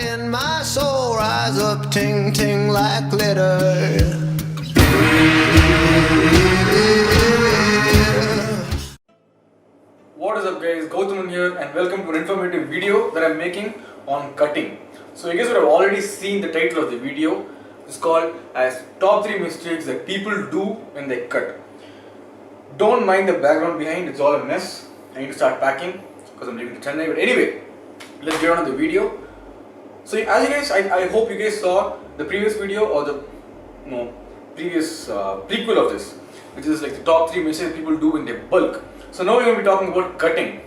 in my soul rise up ting ting like glitter. What is up guys, Gauthaman here and welcome to an informative video that I'm making on cutting. So you guys would have already seen the title of the video. It's called as top 3 mistakes that people do when they cut. Don't mind the background behind, it's all a mess. I need to start packing because I'm leaving to Chennai. But anyway, let's get on to the video. So as you guys, I hope you guys saw the previous video or the previous prequel of this, which is like the top 3 mistakes people do when they bulk. So now we're going to be talking about cutting.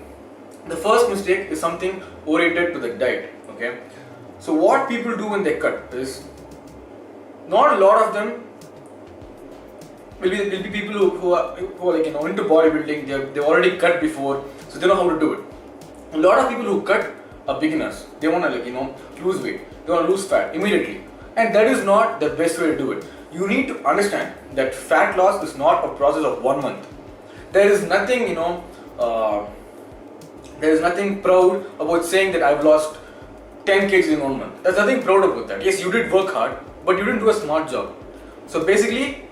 The first mistake is something oriented to the diet. Okay, so what people do when they cut is, not a lot of them will be people who are like into bodybuilding. They've already cut before, so they know how to do it. A lot of people who cut are beginners. They want to lose weight. They want to lose fat immediately, and that is not the best way to do it. You need to understand that fat loss is not a process of 1 month. There is nothing there is nothing proud about saying that I've lost 10 kgs in 1 month. There's nothing proud about that. Yes, you did work hard, but you didn't do a smart job. So basically,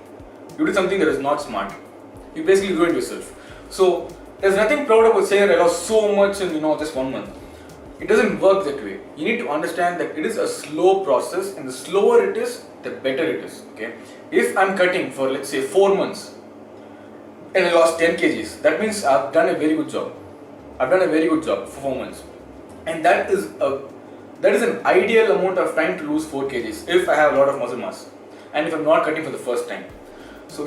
you did something that is not smart. You basically ruined yourself. So there's nothing proud about saying I lost so much in just 1 month. It doesn't work that way. You need to understand that it is a slow process, and the slower it is, the better it is. Okay. If I'm cutting for let's say 4 months and I lost 10 kgs, that means I've done a very good job. I've done a very good job for 4 months, and that is an ideal amount of time to lose 4 kgs if I have a lot of muscle mass and if I'm not cutting for the first time. So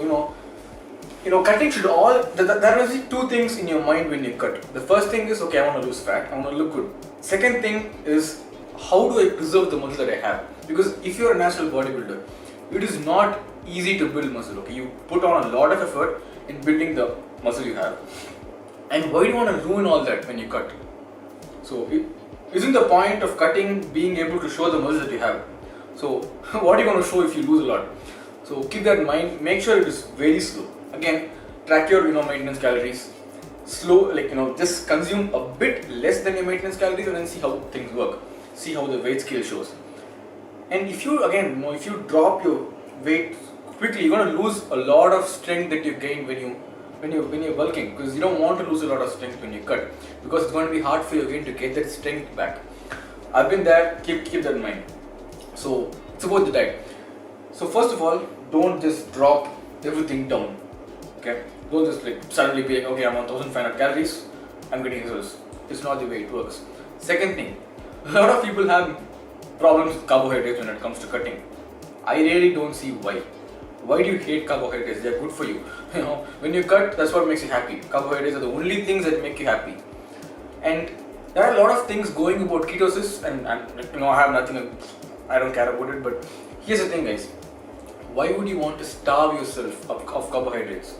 cutting should there are 2 things in your mind when you cut. The first thing is, okay, I want to lose fat, I want to look good. Second thing is, how do I preserve the muscle that I have? Because if you're a natural bodybuilder, it is not easy to build muscle. Okay, you put on a lot of effort in building the muscle you have. And why do you want to ruin all that when you cut? So isn't the point of cutting being able to show the muscle that you have? So what are you going to show if you lose a lot? So keep that in mind. Make sure it is very slow. Again, track your maintenance calories. Slow, just consume a bit less than your maintenance calories, and then see how things work. See how the weight scale shows. And if you if you drop your weight quickly, you're going to lose a lot of strength that you gain when you're bulking, because you don't want to lose a lot of strength when you cut, because it's going to be hard for you again to get that strength back. I've been there. Keep that in mind. So it's about the diet. So first of all, don't just drop everything down. Okay, don't just suddenly be like, okay, I'm on 1500 calories, I'm getting results. It's not the way it works. Second thing, a lot of people have problems with carbohydrates when it comes to cutting. I really don't see why. Why do you hate carbohydrates? They're good for you. When you cut, that's what makes you happy. Carbohydrates are the only things that make you happy. And there are a lot of things going about ketosis, and I have nothing, I don't care about it. But here's the thing, guys. Why would you want to starve yourself of carbohydrates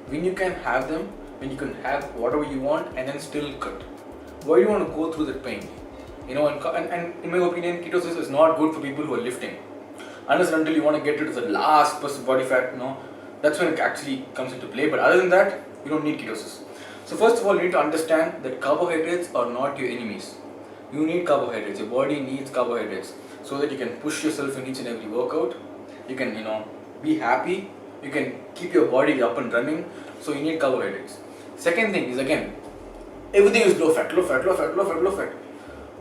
when you can have them, when you can have whatever you want and then still cut? Why do you want to go through that pain? And in my opinion, ketosis is not good for people who are lifting. Unless and until you want to get rid of the last % body fat, that's when it actually comes into play. But other than that, you don't need ketosis. So first of all, you need to understand that carbohydrates are not your enemies. You need carbohydrates. Your body needs carbohydrates so that you can push yourself in each and every workout. You can, be happy. You can keep your body up and running. So you need carbohydrates. Second thing is, again, everything is low fat, low fat, low fat, low fat, low fat.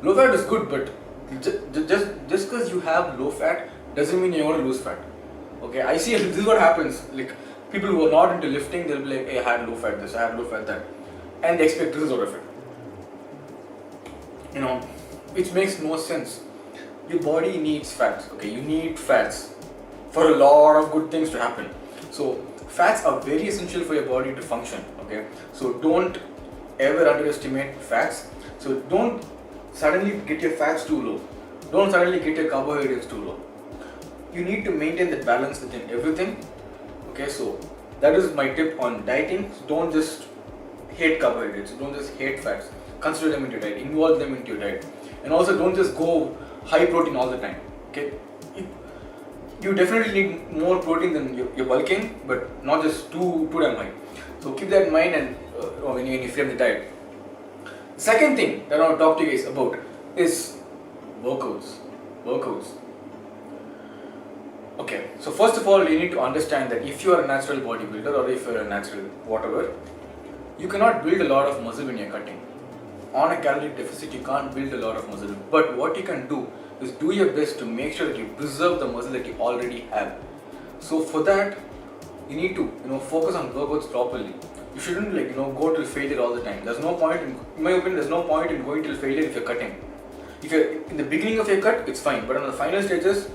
Low fat is good, but just because you have low fat doesn't mean you're going to lose fat. Okay, I see this is what happens. Like, people who are not into lifting, they'll be like, hey, I had low fat this, I had low fat that, and they expect this out of it. Which makes no sense. Your body needs fats. Okay, you need fats for a lot of good things to happen. So fats are very essential for your body to function. Okay, so don't ever underestimate fats. So don't suddenly get your fats too low. Don't suddenly get your carbohydrates too low. You need to maintain that balance within everything. Okay, so that is my tip on dieting. So don't just hate carbohydrates. Don't just hate fats. Consider them into your diet. Involve them into your diet. And also don't just go high protein all the time. Okay, you definitely need more protein than you're bulking, but not just too damn high. So keep that in mind, and when you frame the diet. Second thing that I want to talk to you guys about is Workouts. Okay, so first of all, you need to understand that if you are a natural bodybuilder or if you are a natural whatever, you cannot build a lot of muscle when you're cutting. On a calorie deficit, you can't build a lot of muscle. But what you can do is do your best to make sure that you preserve the muscle that you already have. So for that, you need to focus on workouts properly. You shouldn't go till failure all the time. There's no point in my opinion. There's no point in going till failure if you're cutting. If you're in the beginning of your cut, it's fine. But on the final stages,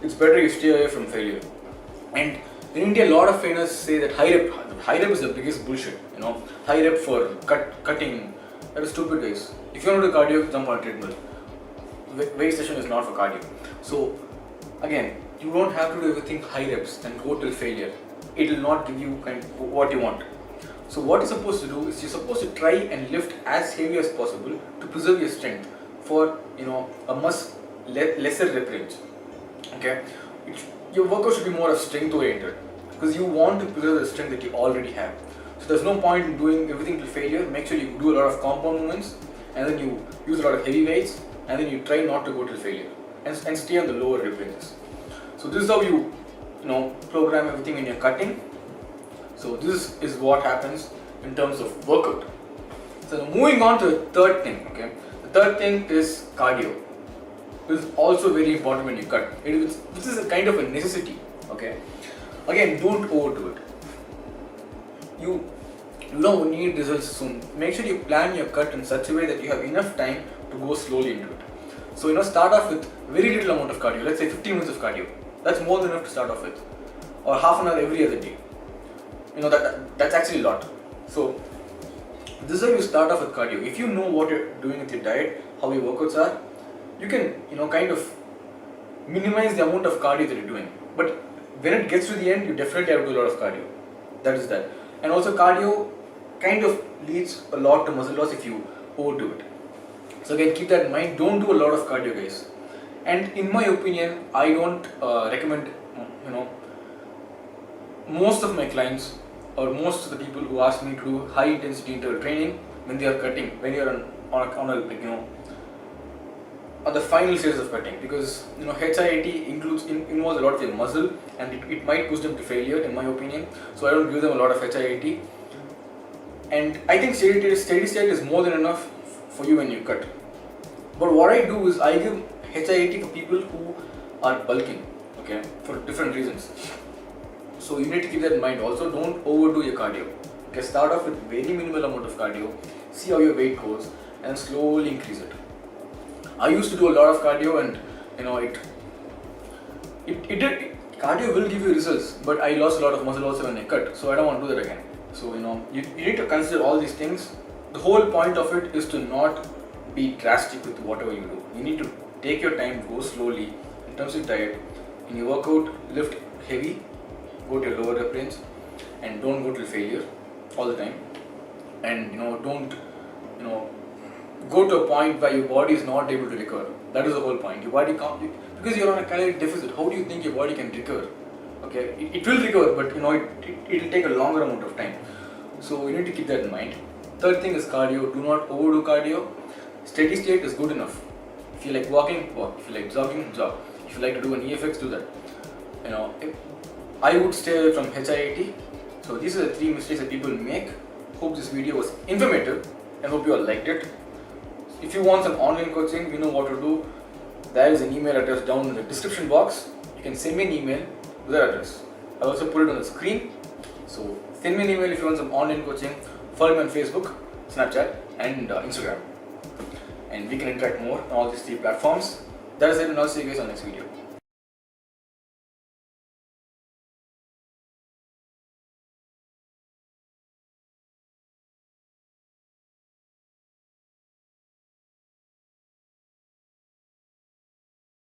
it's better you stay away from failure. And in India, a lot of trainers say that high rep is the biggest bullshit. High rep for cutting. That is stupid, guys. If you want to do cardio, jump on a treadmill. Weight session is not for cardio. So again, you don't have to do everything high reps and go till failure. It will not give you what you want. So what you're supposed to do is you're supposed to try and lift as heavy as possible to preserve your strength for a much lesser rep range. Okay, your workout should be more of strength oriented because you want to preserve the strength that you already have. So there's no point in doing everything to failure. Make sure you do a lot of compound movements and then you use a lot of heavy weights and then you try not to go to failure and stay on the lower rep ranges. So this is how you program everything when you're cutting. So this is what happens in terms of workout. So now moving on to the third thing. Okay, the third thing is cardio. This is also very important when you cut. This is a kind of a necessity. Okay, again, don't overdo it. You don't need results soon. Make sure you plan your cut in such a way that you have enough time to go slowly into it. So start off with very little amount of cardio. Let's say 15 minutes of cardio. That's more than enough to start off with, or half an hour every other day. That's actually a lot. So this is how you start off with cardio. If you know what you're doing with your diet, how your workouts are, you can kind of minimize the amount of cardio that you're doing. But when it gets to the end, you definitely have to do a lot of cardio. That is that. And also cardio kind of leads a lot to muscle loss if you overdo it. So again, keep that in mind. Don't do a lot of cardio, guys. And in my opinion, I don't recommend, most of my clients or most of the people who ask me to do high intensity interval training when they are cutting, when you are on the final stages of cutting, because HIIT involves a lot of their muscle and it might push them to failure in my opinion. So I don't give them a lot of HIIT, and I think steady state is more than enough for you when you cut. But what I do is I give HIIT for people who are bulking, okay, for different reasons. So you need to keep that in mind. Also, don't overdo your cardio. Okay, start off with very minimal amount of cardio, see how your weight goes, and slowly increase it. I used to do a lot of cardio, and cardio will give you results, but I lost a lot of muscle also when I cut, so I don't want to do that again. So you need to consider all these things. The whole point of it is to not be drastic with whatever you do. You need to take your time, go slowly in terms of diet. In your workout, lift heavy, go to your lower rep range, and don't go to failure all the time. And don't go to a point where your body is not able to recover. That is the whole point. Your body can't, because you're on a calorie deficit. How do you think your body can recover? Okay, it will recover, but it will take a longer amount of time. So you need to keep that in mind. Third thing is cardio. Do not overdo cardio. Steady state is good enough. If you like walking, walk. If you like jogging, jog. If you like to do an EFX, do that. I would stay away from HIIT. So these are the 3 mistakes that people make. Hope this video was informative and hope you all liked it. If you want some online coaching, you know what to do. There is an email address down in the description box. You can send me an email to that address. I also put it on the screen. So send me an email if you want some online coaching. Follow me on Facebook, Snapchat and Instagram. And we can interact more on all these 3 platforms. That is it, and I'll see you guys on the next video.